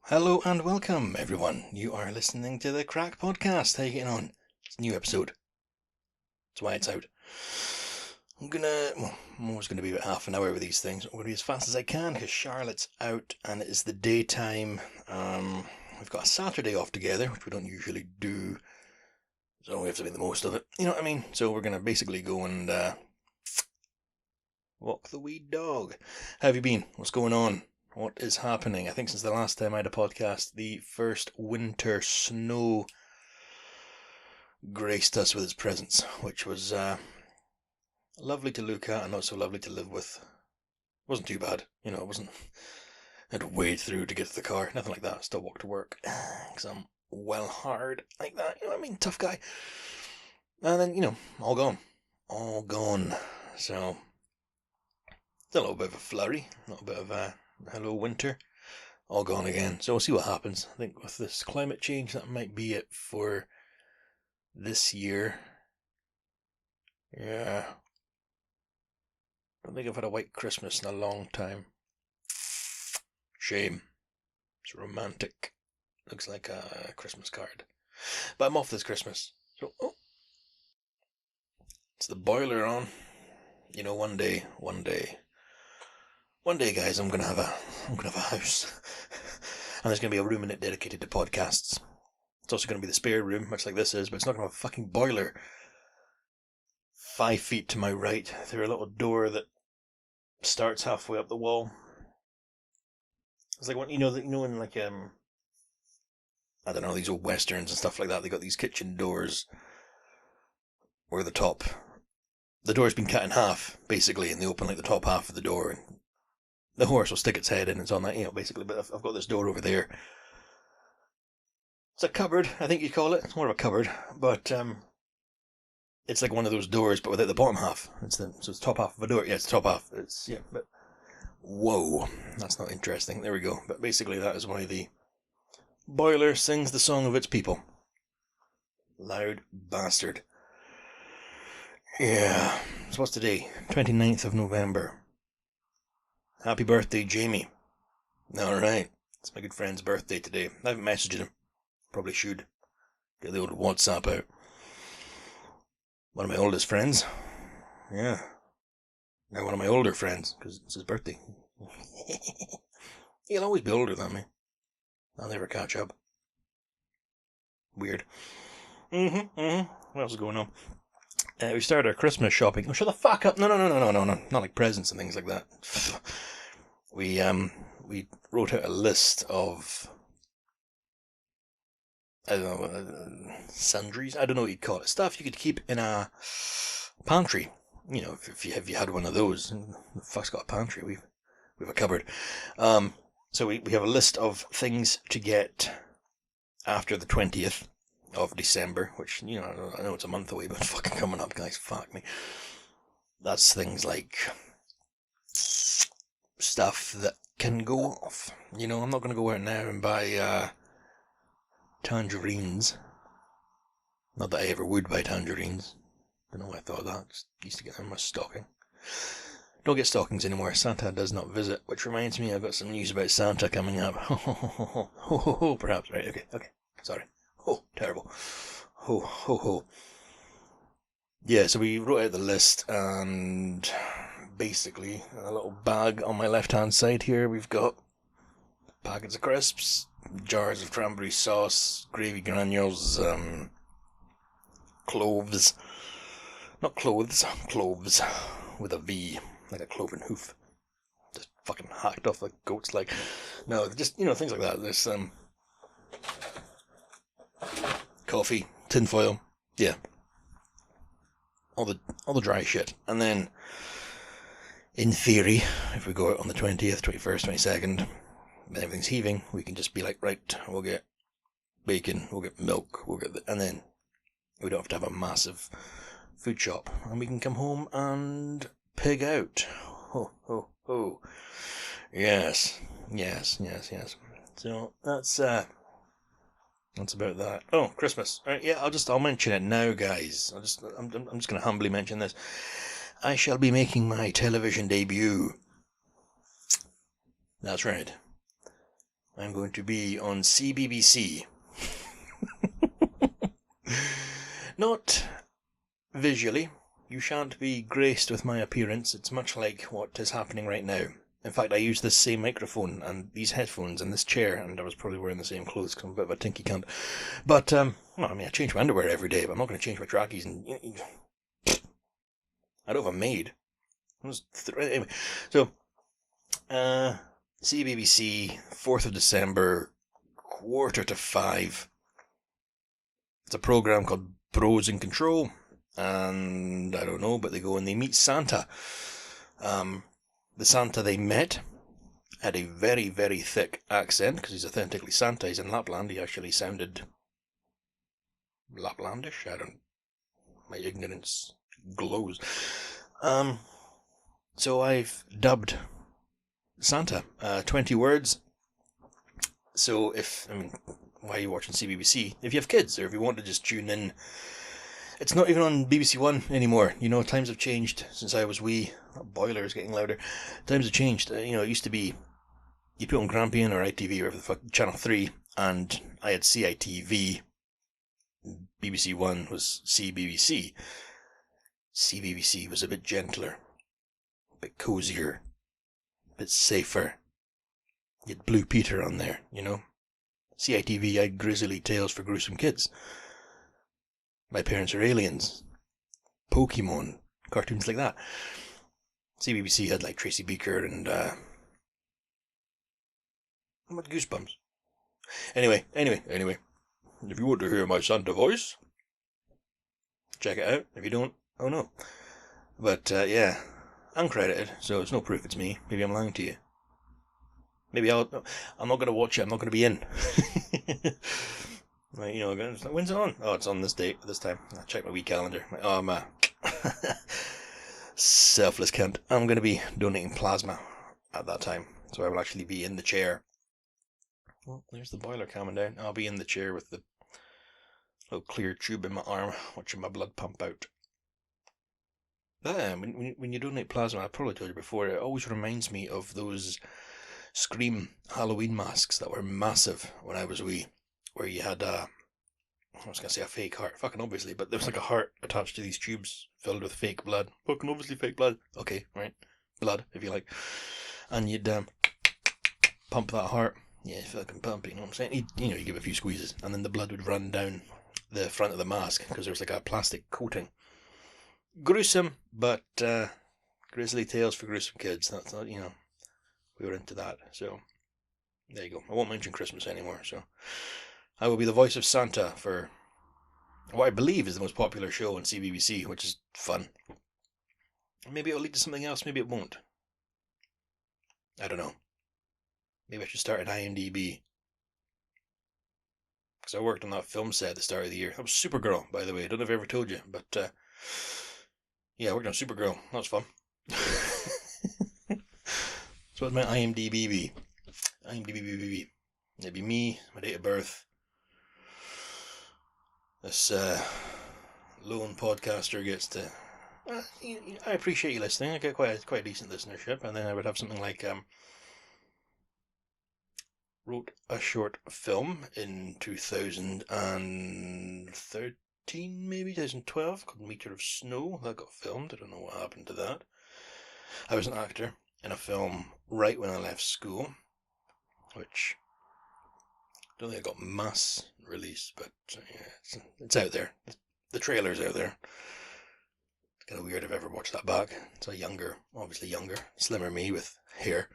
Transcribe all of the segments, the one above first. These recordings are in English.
Hello and welcome, everyone. You are listening to the Crack Podcast. How you getting on? It's a new episode. That's why it's out. I'm always gonna be about half an hour with these things. I'm gonna be as fast as I can because Charlotte's out and it is the daytime. We've got a Saturday off together, which we don't usually do, so we have to make the most of it. You know what I mean? So we're gonna basically go and walk the wee dog. How have you been? What's going on? What is happening? I think since the last time I had a podcast, the first winter snow graced us with its presence, which was lovely to look at and not so lovely to live with. It wasn't too bad, it wasn't. I had to wade through to get to the car, nothing like that. Still walk to work because I'm well hard like that. You know what I mean? Tough guy. And then all gone. So it's a little bit of a flurry, a little bit of a hello winter, all gone again. So we'll see what happens. I think with this climate change, that might be it for this year. Yeah. I don't think I've had a white Christmas in a long time. Shame. It's romantic. Looks like a Christmas card. But I'm off this Christmas. So, it's the boiler on. One day, guys, I'm gonna have a house, and there's gonna be a room in it dedicated to podcasts. It's also gonna be the spare room, much like this is, but it's not gonna have a fucking boiler 5 feet to my right through a little door that starts halfway up the wall. It's like when in like I don't know, these old westerns and stuff like that. They got these kitchen doors where the door's been cut in half basically, and they open like the top half of the door and the horse will stick its head in. It's on that, basically. But I've got this door over there. It's a cupboard, I think you'd call it. It's more of a cupboard, but it's like one of those doors, but without the bottom half. So it's top half of a door. Yeah, it's the top half. But whoa, that's not interesting. There we go. But basically, that is why the boiler sings the song of its people. Loud bastard. Yeah. So what's today? 29th of November. Happy birthday, Jamie. Alright. It's my good friend's birthday today. I haven't messaged him. Probably should. Get the old WhatsApp out. One of my oldest friends. Yeah. Now one of my older friends, because it's his birthday. He'll always be older than me. I'll never catch up. Weird. What else is going on? We started our Christmas shopping. Oh, shut the fuck up! No. Not like presents and things like that. We wrote out a list of, I don't know, sundries. I don't know what you'd call it. Stuff you could keep in a pantry. If you had one of those. The fuck's got a pantry? We've a cupboard. So we have a list of things to get after the 20th of December, which, I know it's a month away, but it's fucking coming up, guys. Fuck me. That's things like stuff that can go off. I'm not going to go out now and buy tangerines. Not that I ever would buy tangerines. Don't know why I thought of that. Just used to get them in my stocking. Don't get stockings anymore. Santa does not visit, which reminds me I've got some news about Santa coming up. Perhaps, right? Okay. Sorry. Oh, terrible. Ho. Yeah, so we wrote out the list, and basically, a little bag on my left-hand side here, we've got packets of crisps, jars of cranberry sauce, gravy granules, cloves. Not clothes, cloves, with a V, like a cloven hoof. Just fucking hacked off like goats, like. No, just, things like that. There's, coffee, tinfoil, yeah. All the dry shit. And then, in theory, if we go out on the 20th, 21st, 22nd, and everything's heaving, we can just be like, right, we'll get bacon, we'll get milk, and then we don't have to have a massive food shop, and we can come home and pig out. Ho. Yes. So that's about that. Oh, Christmas. All right, yeah, I'll mention it now, guys. I'm just going to humbly mention this. I shall be making my television debut. That's right. I'm going to be on CBBC. Not visually. You shan't be graced with my appearance. It's much like what is happening right now. In fact, I use this same microphone and these headphones and this chair, and I was probably wearing the same clothes because I'm a bit of a tinky cunt. But, well, I mean, I change my underwear every day, but I'm not going to change my trackies. And I don't have a maid. Anyway, so, CBBC, 4th of December, 4:45. It's a program called Bros in Control, and I don't know, but they go and they meet Santa. The Santa they met had a very, very thick accent, because he's authentically Santa. He's in Lapland. He actually sounded Laplandish. My ignorance glows. So I've dubbed Santa 20 words. So why are you watching CBBC? If you have kids, or if you want to just tune in, it's not even on BBC One anymore. You know, times have changed since I was wee. That boiler is getting louder. Times have changed. It used to be, you put on Grampian or ITV or whatever the fuck, Channel 3, and I had CITV. BBC One was CBBC. CBBC was a bit gentler, a bit cozier, a bit safer. You had Blue Peter on there, CITV had Grisly Tales for Gruesome Kids. My Parents Are Aliens. Pokemon. Cartoons like that. CBBC had like Tracy Beaker and what, Goosebumps. Anyway. If you want to hear my Santa voice, check it out. If you don't, oh no. But yeah, uncredited, so it's no proof it's me. Maybe I'm lying to you. Maybe I'm not going to watch it. I'm not going to be in. Like, when's it on? Oh, it's on this date, this time. I check my wee calendar. Oh, I'm a selfless cunt. I'm going to be donating plasma at that time, so I will actually be in the chair. Well, there's the boiler calming down. I'll be in the chair with the little clear tube in my arm, watching my blood pump out. When you donate plasma, I probably told you before, it always reminds me of those Scream Halloween masks that were massive when I was wee, where you had I was going to say a fake heart, fucking obviously, but there was like a heart attached to these tubes filled with fake blood. Fucking obviously fake blood. Okay, right. Blood, if you like. And you'd pump that heart. Yeah, fucking pump it, you know what I'm saying? You give a few squeezes, and then the blood would run down the front of the mask, because there was like a plastic coating. Gruesome, but Grisly Tales for Gruesome Kids. That's not, we were into that, so there you go. I won't mention Christmas anymore, so I will be the voice of Santa for what I believe is the most popular show on CBBC, which is fun. Maybe it'll lead to something else, maybe it won't. I don't know. Maybe I should start an IMDb. Because I worked on that film set at the start of the year. That was Supergirl, by the way. I don't know if I ever told you, but yeah, I worked on Supergirl. That was fun. So what's my IMDb? IMDb. It'd be me, my date of birth. This lone podcaster gets to. I appreciate you listening. I get quite a decent listenership, and then I would have something like wrote a short film in 2013, maybe 2012, called Meter of Snow. That got filmed. I don't know what happened to that. I was an actor in a film right when I left school, which I don't think I got mass release, but yeah, it's out there. The trailer's out there. It's kind of weird I've ever watched that back. It's obviously younger, slimmer me with hair.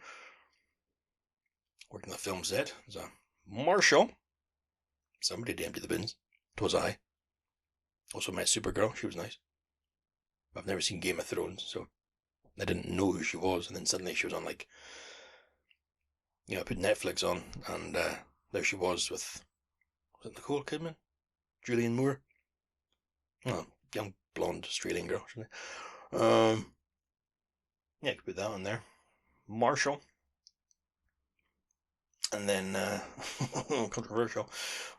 Working the film set. There's a Marshall. Somebody damned the bins. 'Twas I. Also met Supergirl. She was nice. I've never seen Game of Thrones, so I didn't know who she was, and then suddenly she was on I put Netflix on, and there she was with it Nicole Kidman? Julianne Moore? Oh, young blonde Australian girl. Yeah, I could put that on there. Marshall. And then, controversial,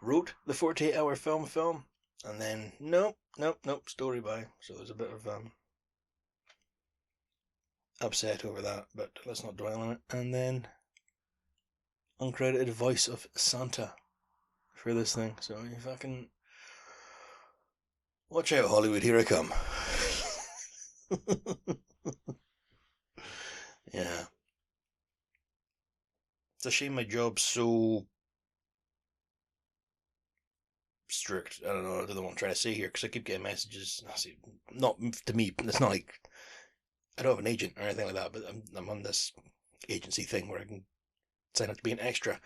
wrote the 48-hour film, and then, nope, story by. So there's a bit of upset over that, but let's not dwell on it. And then uncredited voice of Santa for this thing. So you fucking watch out, Hollywood. Here I come. Yeah. It's a shame my job's so strict. I don't know. I don't know what I'm trying to say here because I keep getting messages. Not to me. It's not like I don't have an agent or anything like that. But I'm on this agency thing where I can sign up to be an extra,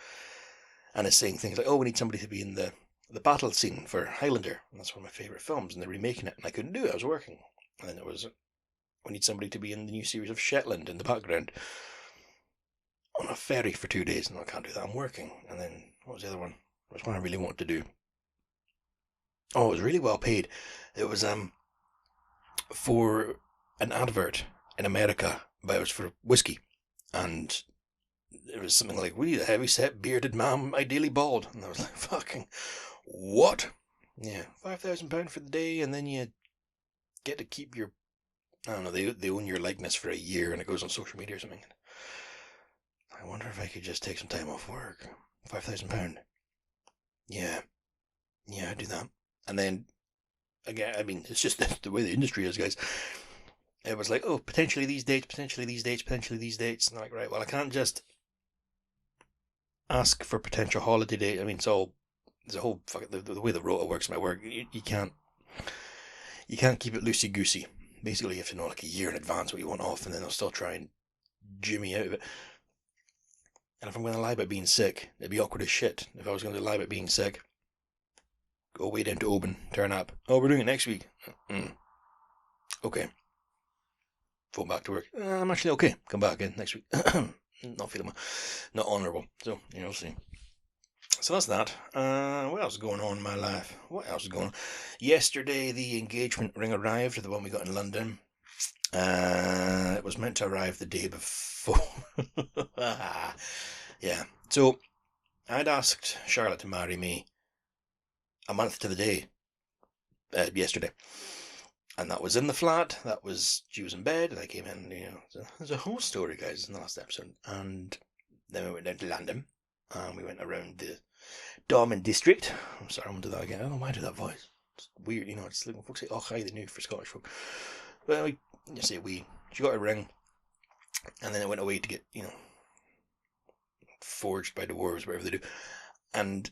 and it's saying things like, "Oh, we need somebody to be in the battle scene for Highlander." And that's one of my favourite films, and they're remaking it, and I couldn't do it. I was working, and then it was, we need somebody to be in the new series of Shetland in the background on a ferry for 2 days, and I can't do that. I'm working. And then what was the other one? It was one I really wanted to do. Oh, it was really well paid. It was for an advert in America, but it was for whiskey, and it was something like, "We need a heavy-set, bearded man, ideally bald." And I was like, "Fucking what?" Yeah, £5,000 for the day, and then you get to keep your, I don't know, they own your likeness for a year, and it goes on social media or something. I wonder if I could just take some time off work. £5,000. Yeah, I'd do that. And then again, I mean, it's just the way the industry is, guys. It was like, oh, potentially these dates, potentially these dates, potentially these dates. And I'm like, right, well, I can't just ask for potential holiday date. I mean, there's a whole the way the rota works in my work. You can't keep it loosey goosey. Basically, you have to know like a year in advance what you want off, and then they'll still try and jimmy out of it. And if I'm going to lie about being sick, it'd be awkward as shit. If I was going to lie about being sick, go way down to Oban, turn up. Oh, we're doing it next week. Okay. Phone back to work. I'm actually okay. Come back in next week. Not feeling not honourable. So, we'll see. So that's that. What else is going on in my life? What else is going on? Yesterday, the engagement ring arrived, the one we got in London. It was meant to arrive the day before. Yeah. So, I'd asked Charlotte to marry me a month to the day yesterday. And that was in the flat. She was in bed, and I came in, there's a whole story, guys, in the last episode. And then we went down to London, and we went around the Diamond District. I'm sorry, I'm going to do that again. I don't know why I do that voice. It's weird, it's like when folks say, "Oh, hi," they knew for Scottish folk. Well, she got a ring, and then it went away to get, forged by dwarves, whatever they do. And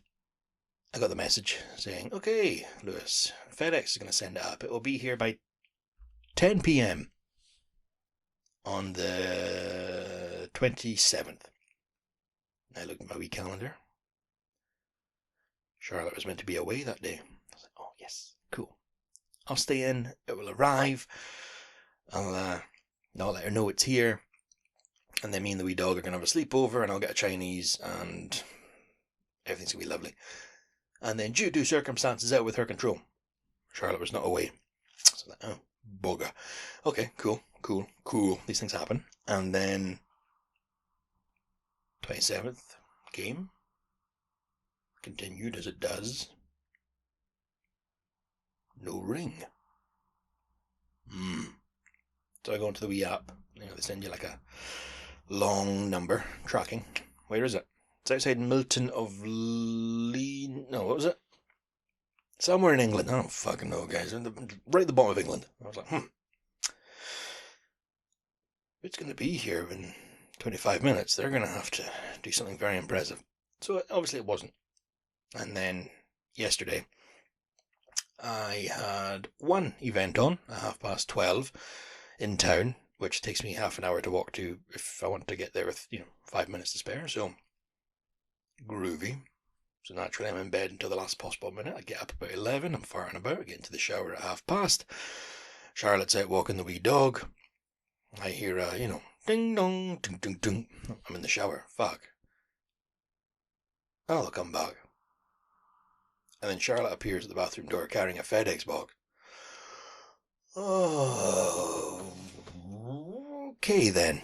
I got the message saying, "Okay, Lewis, FedEx is going to send it up. It will be here by 10 p.m. on the 27th. I looked at my wee calendar. Charlotte was meant to be away that day. I was like, "Oh, yes, cool. I'll stay in. It will arrive. I'll let her know it's here. And then me and the wee dog are going to have a sleepover, and I'll get a Chinese, and everything's going to be lovely." And then, due to circumstances out with her control, Charlotte was not away. So like, oh, bugger. Okay, cool. These things happen. And then 27th came. Continued as it does. No ring. So I go into the wee app. They send you like a long number tracking. Where is it? It's outside Milton of No, what was it? Somewhere in England. I don't fucking know, guys. Right at the bottom of England. I was like, it's going to be here in 25 minutes. They're going to have to do something very impressive. So obviously it wasn't. And then yesterday, I had one event on at 12:30 in town, which takes me half an hour to walk to if I want to get there with 5 minutes to spare. So groovy. So naturally I'm in bed until the last possible minute. I get up about 11, I'm farting about, I get into the shower at 12:30. Charlotte's out walking the wee dog. I hear ding dong, ding ding ding. I'm in the shower. Fuck. I'll come back. And then Charlotte appears at the bathroom door carrying a FedEx box. Oh, okay then.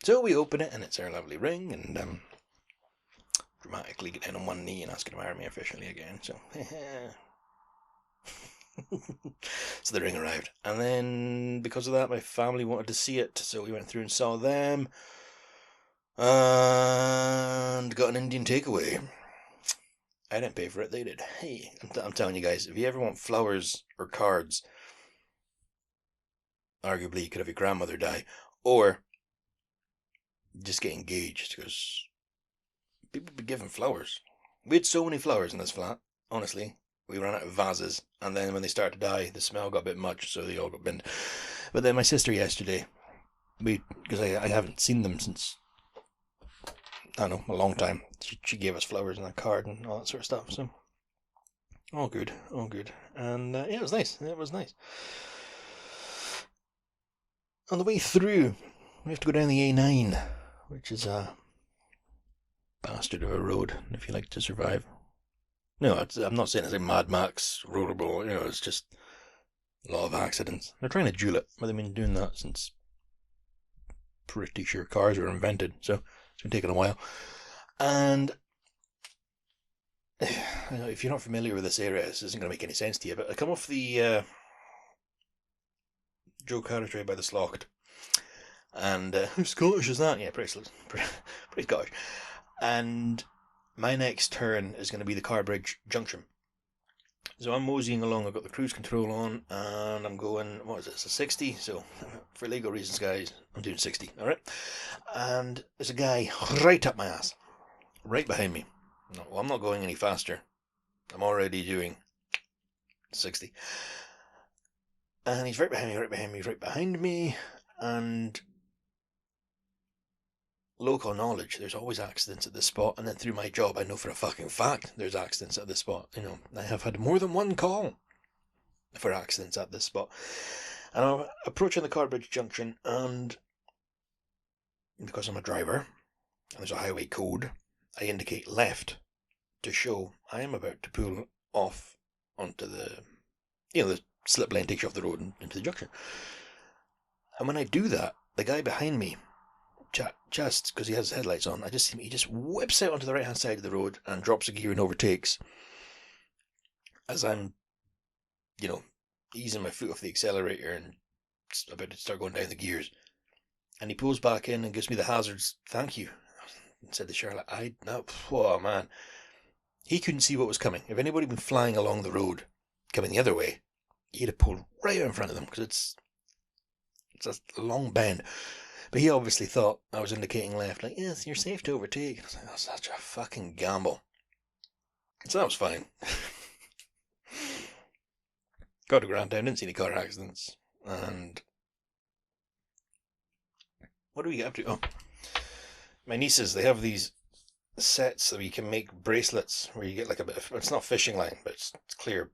So we open it, and it's her lovely ring, and dramatically get down on one knee and ask her to marry me officially again. So, so the ring arrived, and then because of that, my family wanted to see it, so we went through and saw them. And got an Indian takeaway. I didn't pay for it, they did. Hey, I'm telling you guys, if you ever want flowers or cards, arguably you could have your grandmother die, or just get engaged, because people be giving flowers. We had so many flowers in this flat, honestly. We ran out of vases, and then when they started to die, the smell got a bit much, so they all got binned. But then my sister yesterday, because I haven't seen them since, I don't know, a long time. She gave us flowers and a card and all that sort of stuff, so all good, all good. And yeah, it was nice, it was nice. On the way through, we have to go down the A9, which is a bastard of a road, if you like to survive. No, I'm not saying it's like Mad Max, rollerball, it's just a lot of accidents. They're trying to duel it, but they've been doing that since pretty sure cars were invented, so it's been taking a while. And if you're not familiar with this area, this isn't going to make any sense to you, but I come off the Joe Carriageway by the Slough, and how Scottish is that? Yeah, pretty Scottish. And my next turn is going to be the Carbridge Junction. So I'm moseying along, I've got the cruise control on, and I'm going, what is it, it's a 60, so for legal reasons, guys, I'm doing 60, alright? And there's a guy right up my ass, right behind me. No, well, I'm not going any faster. I'm already doing 60. And he's right behind me, and local knowledge, there's always accidents at this spot, and then through my job I know for a fucking fact there's accidents at this spot. I have had more than one call for accidents at this spot. And I'm approaching the Carbridge Junction, and because I'm a driver and there's a highway code, I indicate left to show I am about to pull off onto the slip lane takes you off the road and into the junction. And when I do that, the guy behind me, just because he has his headlights on, I just see him, he just whips out onto the right hand side of the road and drops a gear and overtakes as I'm easing my foot off the accelerator and about to start going down the gears. And he pulls back in and gives me the hazards thank you, said the Charlotte. Oh man, he couldn't see what was coming. If anybody had been flying along the road coming the other way, he'd have pulled right out in front of them, because it's a long bend. But he obviously thought I was indicating left, like, yes, you're safe to overtake. I was like, that's such a fucking gamble. So that was fine. Got to Grandtown, didn't see any car accidents. And what do we get up to? Oh, my nieces, they have these sets that you can make bracelets where you get like a bit of, it's not fishing line, but it's clear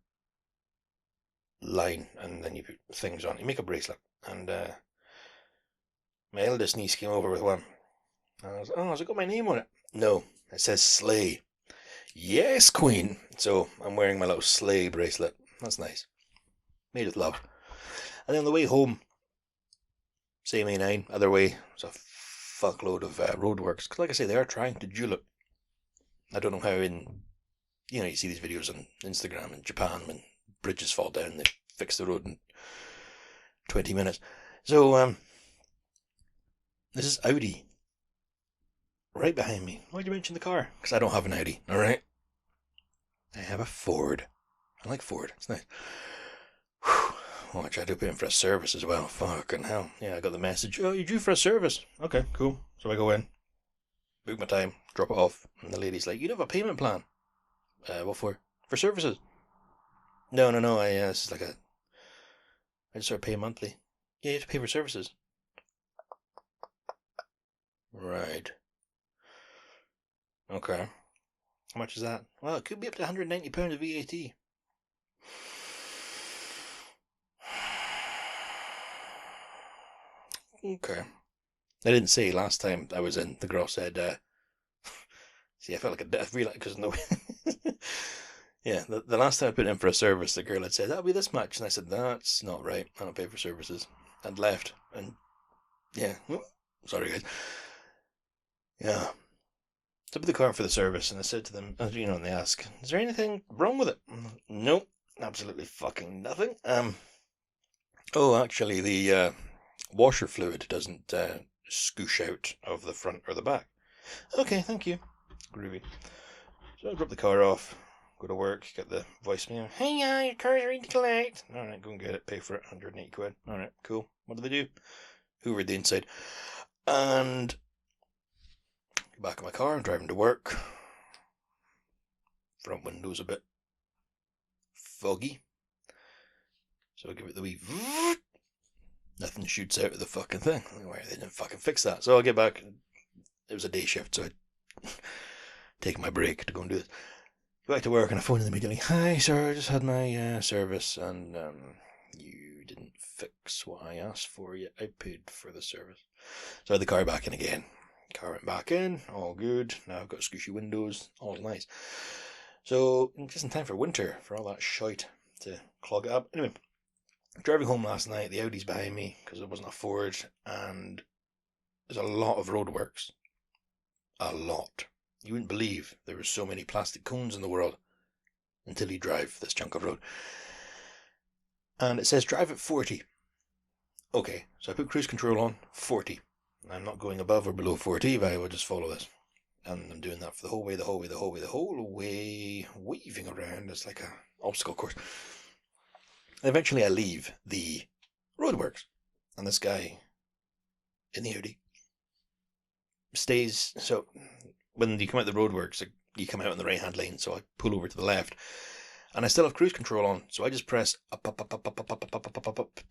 line, and then you put things on. You make a bracelet, and my eldest niece came over with one. And I was like, oh, has it got my name on it? No, it says Slay. Yes, Queen. So I'm wearing my little Slay bracelet. That's nice. Made with love. And then on the way home, same A9, other way, it's a fuckload of roadworks. Because like I say, they are trying to duel it. I don't know how you see these videos on Instagram in Japan when bridges fall down, they fix the road in 20 minutes. So, this is Audi. Right behind me. Why'd you mention the car? Because I don't have an Audi, alright? I have a Ford. I like Ford, it's nice. Whew. Oh, I tried to put in for a service as well. Fucking hell. Yeah, I got the message. Oh, you're due for a service. Okay, cool. So I go in, book my time, drop it off, and the lady's like, you don't have a payment plan. What for? For services. No, this is like I just sort of pay monthly. Yeah, you have to pay for services. Right. Okay. How much is that? Well, it could be up to £190 of VAT. Okay. I didn't say last time I was in, the girl said, see, I felt like a death relay because no. Yeah, the last time I put in for a service, the girl had said, that'll be this much. And I said, that's not right. I don't pay for services. And left. And yeah, sorry guys. Yeah. So I put the car for the service, and I said to them, and they ask, is there anything wrong with it? Nope, absolutely fucking nothing. Oh, actually, the washer fluid doesn't scoosh out of the front or the back. Okay, thank you. Groovy. So I drop the car off, go to work, get the voicemail. Hey, your car's ready to collect. Alright, go and get it, pay for it, 180 quid. Alright, cool. What do they do? Hoovered the inside. And back of my car, I'm driving to work. Front window's a bit foggy. So I give it the wee. Nothing shoots out of the fucking thing. Why they didn't fucking fix that? So I'll get back. It was a day shift, so I take my break to go and do this. Go back to work and I phone them immediately. Hi, sir, I just had my service and you didn't fix what I asked for yet. I paid for the service. So I had the car back in again. Car went back in, all good. Now I've got squishy windows, all nice. So just in time for winter, for all that shite to clog it up. Anyway, driving home last night, the Audi's behind me because it wasn't a Ford, and there's a lot of roadworks. A lot. You wouldn't believe there were so many plastic cones in the world until you drive this chunk of road. And it says drive at 40. Okay, so I put cruise control on, 40. I'm not going above or below 40, but I will just follow this. And I'm doing that for the whole way, weaving around. It's like a obstacle course. And eventually I leave the roadworks. And this guy in the Audi stays. So when you come out the roadworks, you come out in the right-hand lane. So I pull over to the left. And I still have cruise control on. So I just press up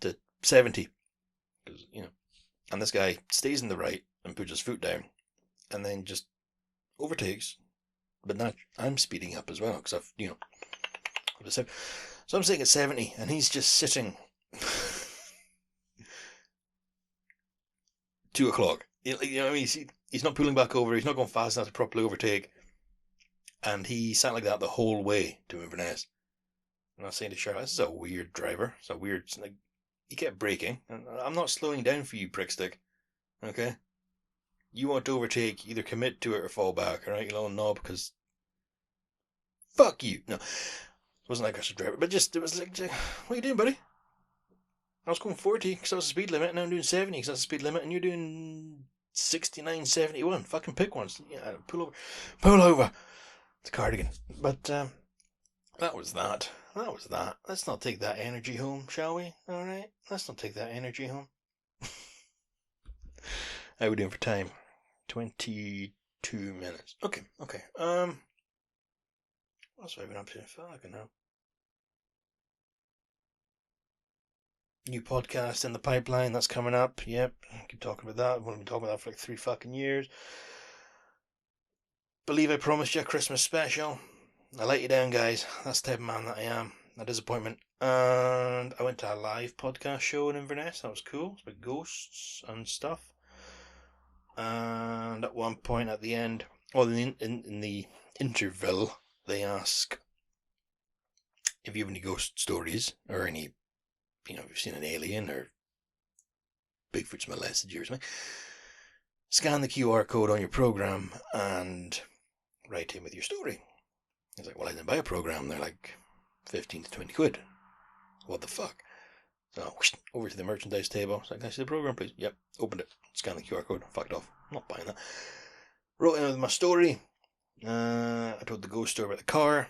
to 70. Because, and this guy stays in the right and puts his foot down. And then just overtakes. But now I'm speeding up as well. Because I've, so I'm sitting at 70 and he's just sitting 2 o'clock. He's not pulling back over. He's not going fast enough to properly overtake. And he sat like that the whole way to Inverness. And I was saying to Cheryl, this is a weird driver. It's a weird, he kept braking. And I'm not slowing down for you, prickstick. Okay? You want to overtake, either commit to it or fall back, alright, you little knob, because fuck you. No, it wasn't like I should drive it, but it was like, what are you doing, buddy? I was going 40 because that was the speed limit, and now I'm doing 70 because that's the speed limit, and you're doing 69, 71. Fucking pick one. Yeah, pull over. It's a cardigan. But that was that. Let's not take that energy home, shall we? Alright, let's not take that energy home. How are we doing for time? 22 minutes. Okay. What else have I been up to? Fucking hell. New podcast in the pipeline, that's coming up. Yep, I keep talking about that. I've only been talking about that for like 3 fucking years. Believe I promised you a Christmas special. I let you down, guys. That's the type of man that I am. A disappointment. And I went to a live podcast show in Inverness. That was cool. It's about ghosts and stuff. And at one point at the end, in the interval, they ask if you have any ghost stories or any, if you've seen an alien or Bigfoot's molested you or something. Scan the QR code on your program and write in with your story. He's like, well, I didn't buy a program. They're like 15 to 20 quid. What the fuck? So, over to the merchandise table. It's like, can I see the program, please? Yep. Opened it. Scanned the QR code. Fucked off. I'm not buying that. Wrote in with my story. I told the ghost story about the car.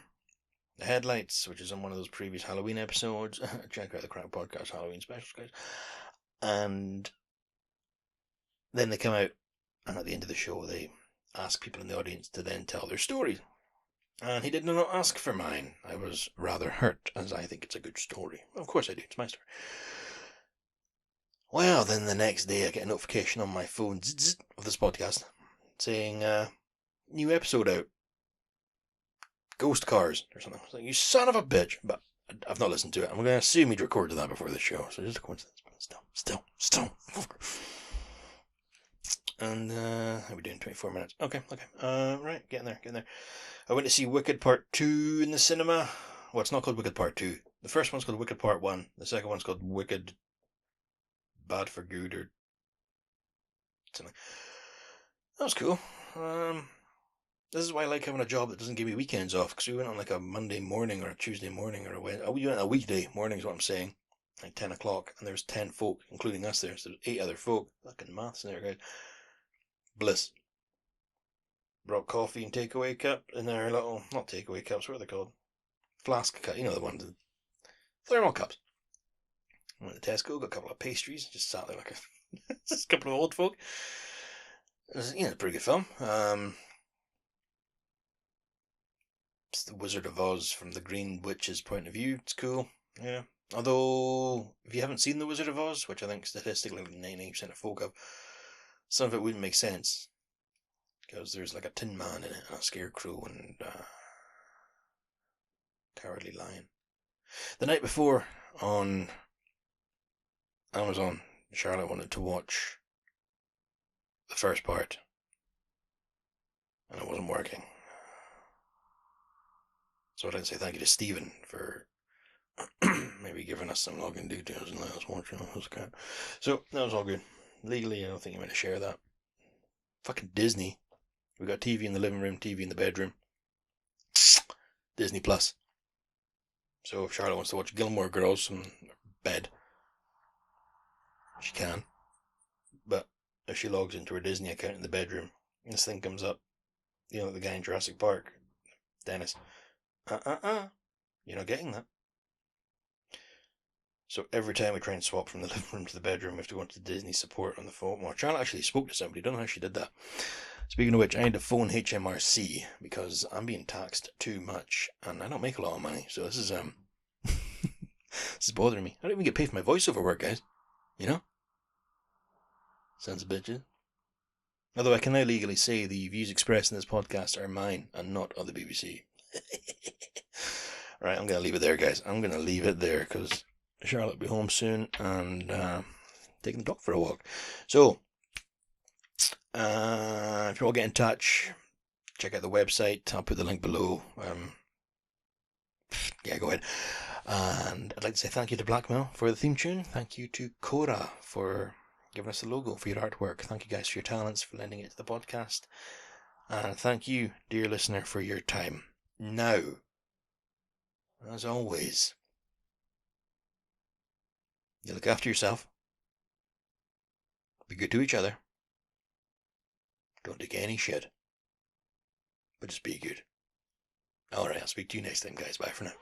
The headlights, which is on one of those previous Halloween episodes. Check out the Crack Podcast Halloween specials, guys. And then they come out, and at the end of the show, they ask people in the audience to then tell their stories. And he did not ask for mine. I was rather hurt, as I think it's a good story. Of course I do, it's my story. Well, then the next day I get a notification on my phone of this podcast saying, new episode out. Ghost cars, or something. I was like, you son of a bitch. But I've not listened to it. I'm going to assume he'd recorded that before the show, so just a coincidence. But still. And, how are we doing? 24 minutes. Okay. Right, getting there. I went to see Wicked Part 2 in the cinema. Well, it's not called Wicked Part 2. The first one's called Wicked Part 1. The second one's called Wicked Bad for Good or something. That was cool. This is why I like having a job that doesn't give me weekends off, because we went on like a Monday morning or a Tuesday morning or we went a weekday morning is what I'm saying, like 10 o'clock, and there was 10 folk, including us there, so there's 8 other folk. Fucking maths in there, guys. Bliss. brought coffee and takeaway cup in their little, not takeaway cups, what are they called? Flask cup, you know the ones, the thermal cups. Went to Tesco, got a couple of pastries, just sat there like just a couple of old folk. It was, a pretty good film. It's the Wizard of Oz from the Green Witch's point of view. It's cool, yeah. Although, if you haven't seen The Wizard of Oz, which I think statistically 99% of folk have, some of it wouldn't make sense. Because there's like a Tin Man in it, and a Scarecrow, and Cowardly Lion. The night before, on Amazon, Charlotte wanted to watch the first part, and it wasn't working. So I'd like to say thank you to Stephen for maybe giving us some login details and let us watch it. So that was all good. Legally, I don't think you're going to share that. Fucking Disney. We got TV in the living room, TV in the bedroom. Disney Plus. So if Charlotte wants to watch Gilmore Girls in bed, she can. But if she logs into her Disney account in the bedroom, and this thing comes up, the guy in Jurassic Park, Dennis. You're not getting that. So every time we try and swap from the living room to the bedroom, we have to go into Disney support on the phone. Well, Charlotte actually spoke to somebody. Don't know how she did that. Speaking of which, I need to phone HMRC because I'm being taxed too much, and I don't make a lot of money. So this is this is bothering me. I don't even get paid for my voiceover work, guys. Sons of bitches. Although I can now legally say the views expressed in this podcast are mine and not of the BBC. Right, I'm going to leave it there, guys. I'm going to leave it there because Charlotte will be home soon and taking the dog for a walk. So, if you want to get in touch, check out the website. I'll put the link below. Yeah, go ahead. And I'd like to say thank you to Blackmail for the theme tune. Thank you to Cora for giving us the logo for your artwork. Thank you guys for your talents, for lending it to the podcast. And thank you, dear listener, for your time. Now, as always, you look after yourself. Be good to each other. Don't take any shit. But just be good. Alright, I'll speak to you next time, guys. Bye for now.